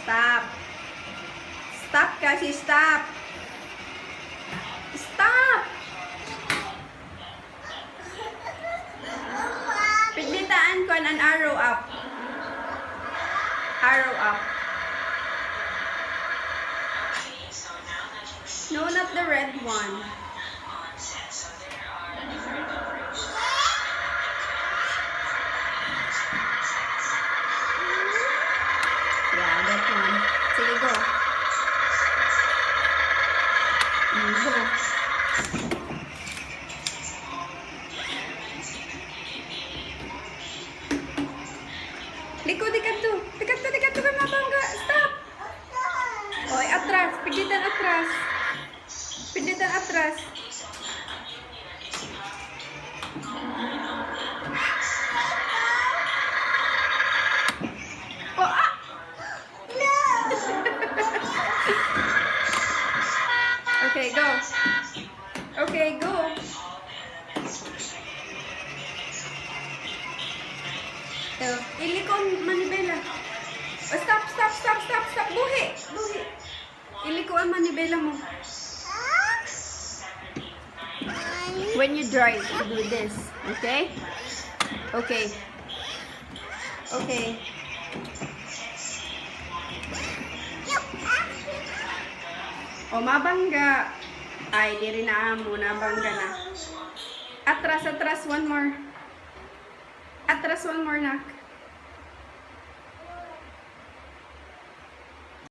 Stop. Stop kasi, stop. Stop. Pignitaan ko an arrow up. Arrow up. No, not the red one. Yeah, that one. Sige, go. Go. Likod, ikadto. Ikadto ka mabangga. Stop. Oy, atras. Pigitan atras. Pigitan atras. Oh, ah! No! Okay, go. Okay, go. Ilikon manibela. Oh, stop. Buhi. Iliko ang manibela mo. When you drive, you do this. Okay? Okay. O, mabangga. Ay, di rin na mo. Nabangga na. Atras. One more. Atras, one more, nak.